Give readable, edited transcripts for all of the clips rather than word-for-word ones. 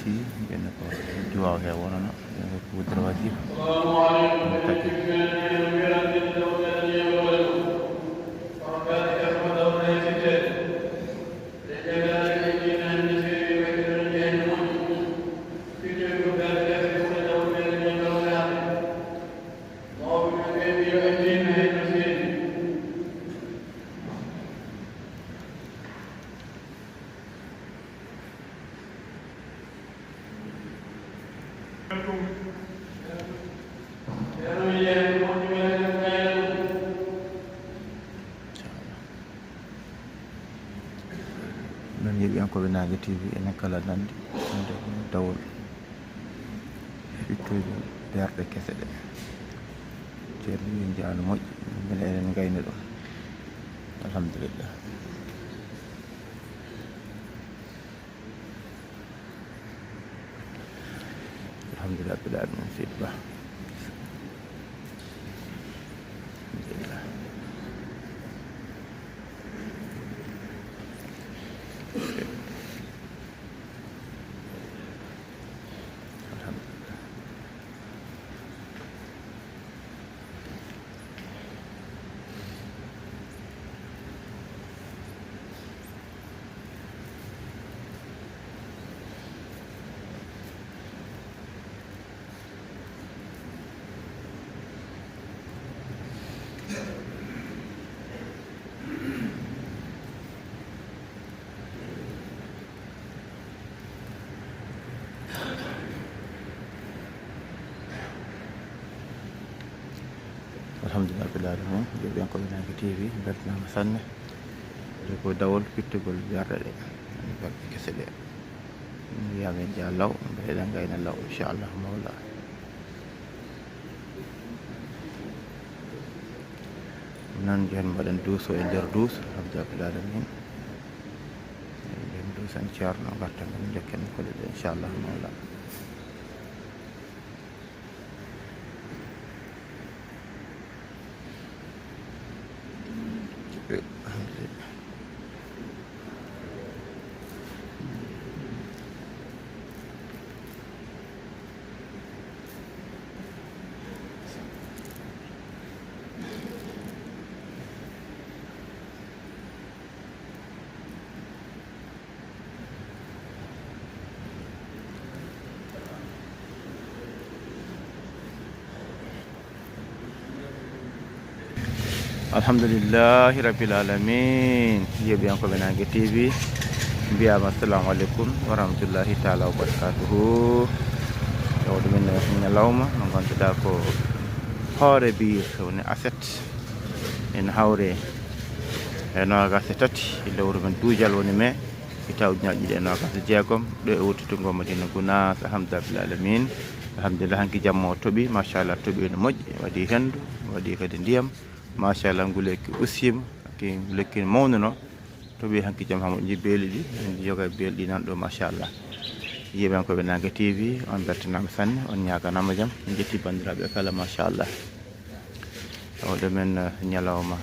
aussi ngeen ko jiwaaw he wonono ko wudra wajib non yeɓi an koɓe Nague TV enen kala nandi ande dawol ittoji berɗe kese ɗe ceerni jaano moƴƴi minen enen gayni ɗum alhamdulillah alhamdulillah rabbil alamin seydi Ba alhamdulillah alhamdulillah rabbil alamin jeeɓi en koɓe Nague TV beltanama sanne de ko dawol fittugol jarɗe ɗe berɗe kese ɗe wiyamen ja law mbeɗen gayna law inchallah mawla non jon mbaɗen duuso e nder duus alhamdulillah rabbil alamin nden duusan ceerno garta men jokken koɗe ɗe inchallah mawla alhamdulillahi rabbil alamin yeɓi an koɓe Nague TV mbiyama assalamu aleykum wa rahmatullahi taala wa barakatuhu tawde min ñalawma no ganduɗa ko hoore biir woni aset en hawre e nogase tati e lewru men duujal woni mai ita ujunaje ɗiɗi e nogase jeegom ɗo e wurtutungo Madina Gounass alhamdulillah rabbil alamin alhamdulillah hanki jamma o tooɓi machallah tooɓi no moƴƴi waɗi hendu waɗi kadi ndiyam machallah nguleyki ussima ki nguleyki mawnuno tooɓi hanki jaam hamo ji beeli ɗi en joga beeli ɗi nan ɗo machallah yeɓen koɓe Nague TV on beltanama sanne on ñaganama jaam en jetti bandiraɓe kala machallah tawde men ñalawma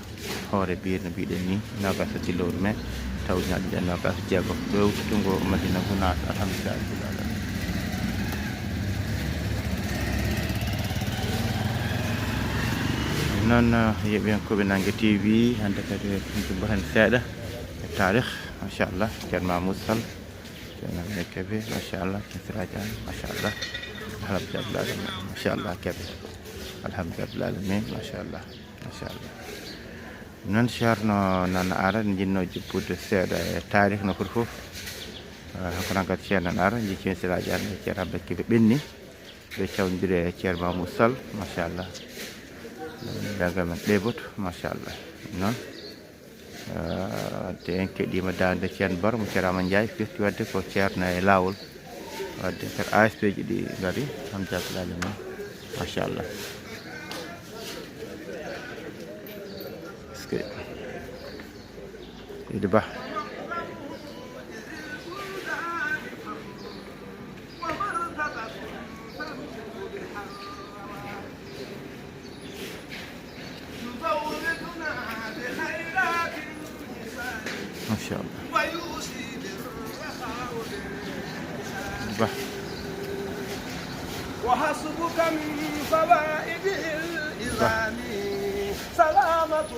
hoore biir no mbiɗen ni nogas tati lewru mai taw ujunaje ɗiɗi e nogas jeegom ɗo e wurtutungo Madina Gounass alhamdulillah rabbil alamin non yeɓi en koɓe Nague TV hande kadi jumbo hen seeɗa e tarikh machallah ceerno Mamoudou Sall ceerno Amine Kébé machallah Siradiane machallah alhamdulillah rabbil alamin machallah Kébé alhamdulillah rabbil alamin machallah non ceerno nana ara ne jinno jippude seeɗa e tarikh no foti foof kono kadi ceerno nana ara jiccimi Siradiane e ceerno Amine Kébé ɓenni ɓe cawdiri e ceerno Mamoudou Sall machallah daga men ɗeɓoto machallah noon te en keɗima dande ceerno Baro mo ceerno Amadou Ndiaye firti wadde ko ceerno e lawol wadde kadi ASP ji ɗi gari alhamdulillah rabbil alamin machallah Seydi Ba machallah Ba فوائده الإذان سلامة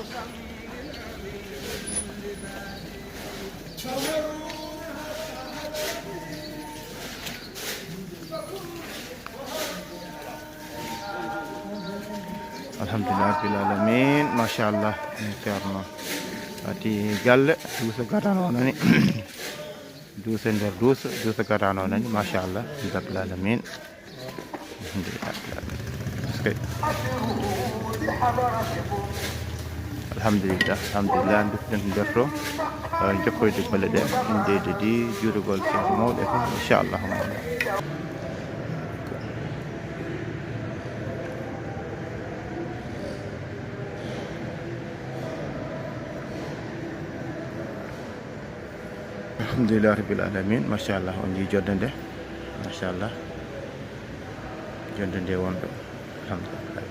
alhamdulillah rabbil alamin machallah ceerno ati galle duuso gatano nani duuso nder duuso gatano nani machallah rabbil alamin alhamdulillah alhamdulillah duften derto jokkoyde golle ɗe indede di juurugol ceerno mawɗo e fof inchallah mawla alhamdulillah rabbil alamin machallah on jii jodde nde machallah jodde nde wonɗo alhamdulillah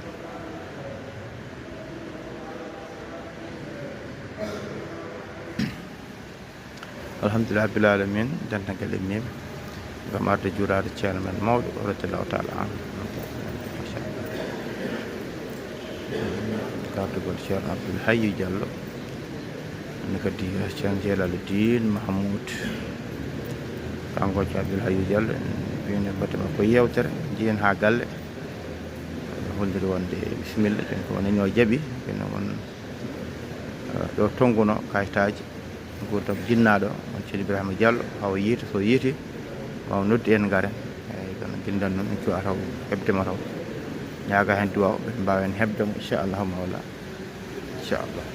alhamdulillah rabbil alamin dendagal emnim gam arde juurade ceerno men mawɗo radiallahu taala an machallah gardugol ceerno Abdoul Hayyu Diallo ne kadi ceerno Jelaluddin Mahmoud kanko co Abdoul Hayyu Diallo wiyne bate makko yewtere jiyen ha galle holliri wonde bisimilla joni ko wonani o jaaɓi ene won ɗo tonguno kayitaji gurdam jinnaɗo on ceerno Ibrahima Diallo hawo yiita so yiiti waw noddi en garen eyyi kono guindan noon en cuwa taw heɓdema taw ñaaga hen duwaw ɓe mbawen heɓdemo inchallahu mawla inchallah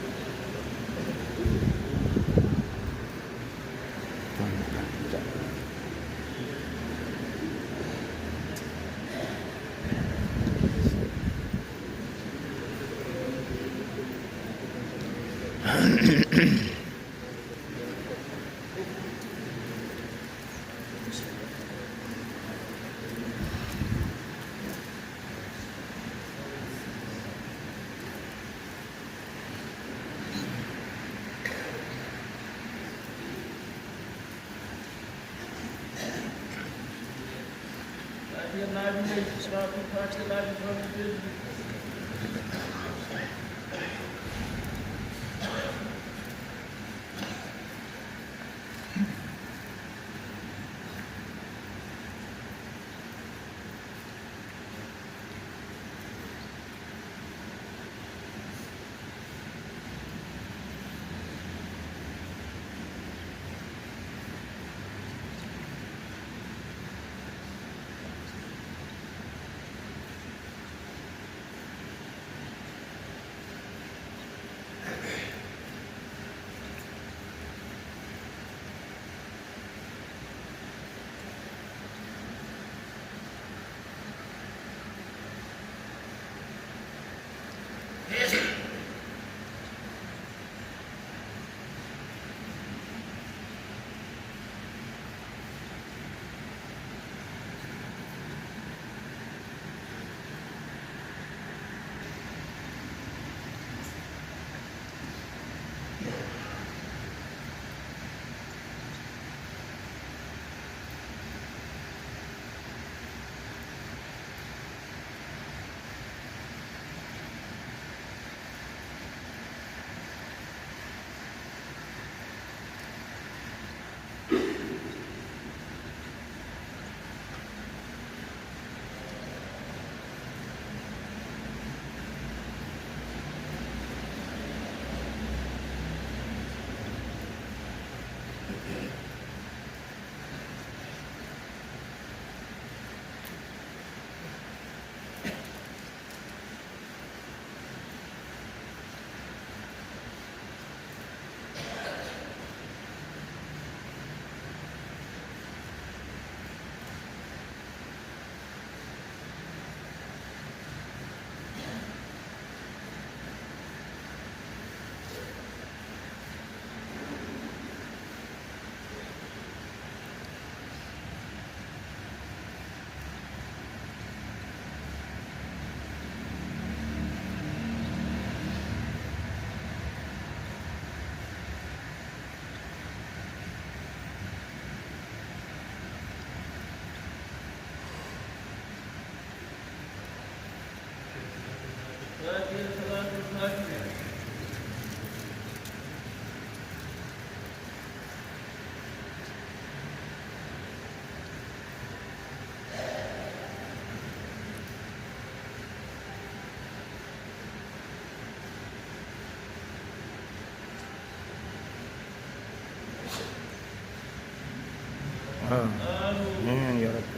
آمين يا رب.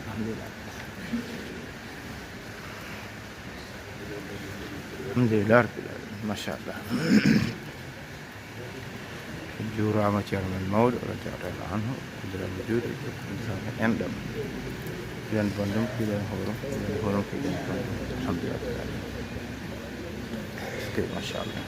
الحمد لله الحمد لله رب العالمين ما شاء الله. جورama ceerno men mawɗo radiyallahu anhu kudira mo juuɗe insana enɗam fiyan bondum fiyan horum fiyan bondum alhamdulillah okay machallah.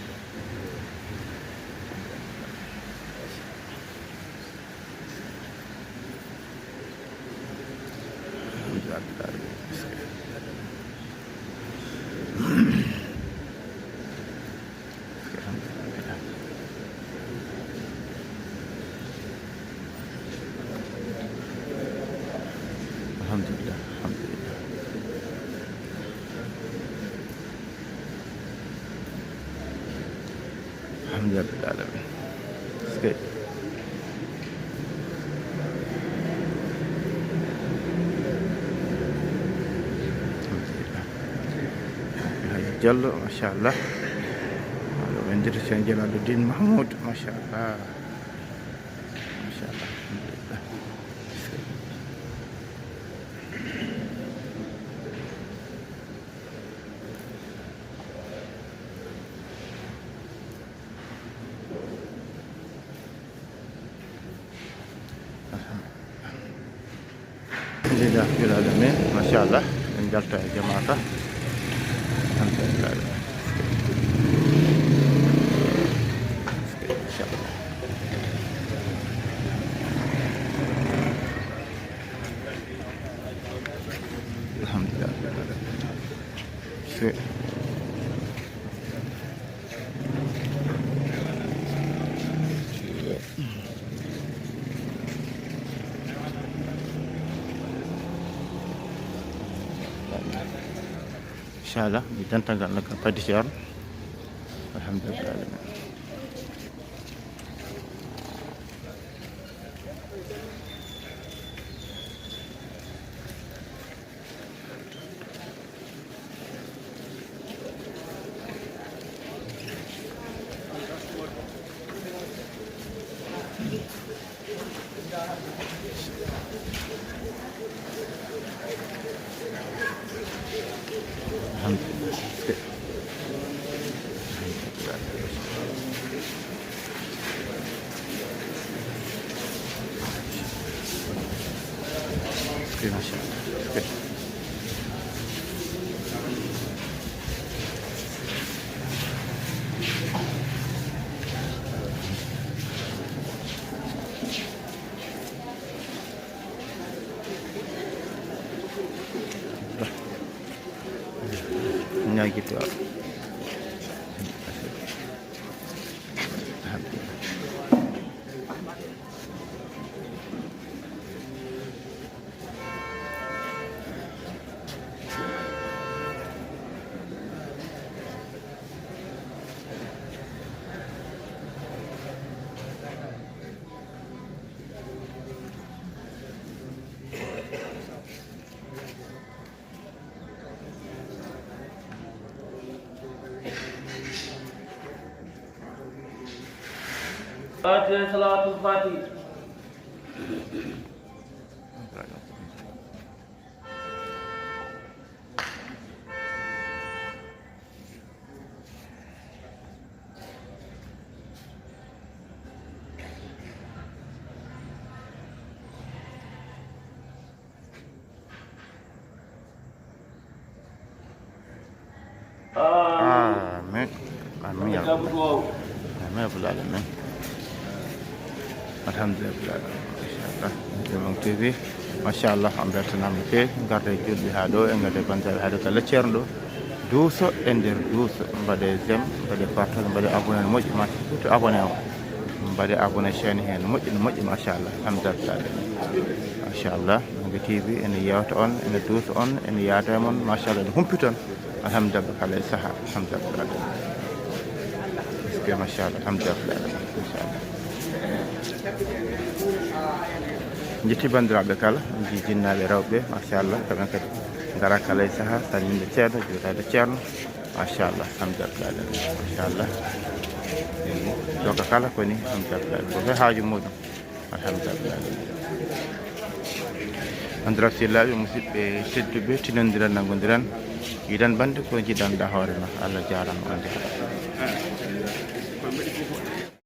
Alhamdulillah, alhamdulillah. Alhamdulillah alamin. Sikit. Alhamdulillah. Jallo masyaallah. Kalau menjadi Syekh Jalaluddin Mahmud masyaallah. Masyaallah. Alhamdulillah. Alhamdulillah rabbil alamin masyaallah en jalta e jamaata alhamdulillah masyaallah alhamdulillah rabbil alamin. Insyaallah di tantangan nak pada siar. Alhamdulillah. Terima kasih. Hanya gitu. فاتحة صلاة الفاتحة. Amin. Amin ya Rabbal Amin ya Rabbal Alamin. Alhamdulillah. Masyaallah. Demam TV. Masyaallah ambertanam ke garde julbi ha do en garde bantabe ha do kala cerndo duuso e nder duuso mbade zem mbade partage mbade abonné moƴƴi ma to abonné o mbade abonné chaîne hen moƴƴi masyaallah alhamdulillah. Masyaallah Nanga TV en yewta on en duuso on en yaata mon masyaallah humpito alhamdulillah kala saha alhamdulillah ma sha Allah alhamdulillah ma sha Allah jetti bandiraɓe kala ji jinnaɓe rewɓe machallah kamɓe kadi gara kala e saaha salminde ceerno juutade ceerno machallah alhamdulillah machallah joka kala koni alhamdulillah ko fe haaju muɗum alhamdulillah andira sillaɓe musidɓe tedduɓe tinodiran nagodiran yiɗan bande ko jiɗanɗa hoore ma Allah jarama on jarama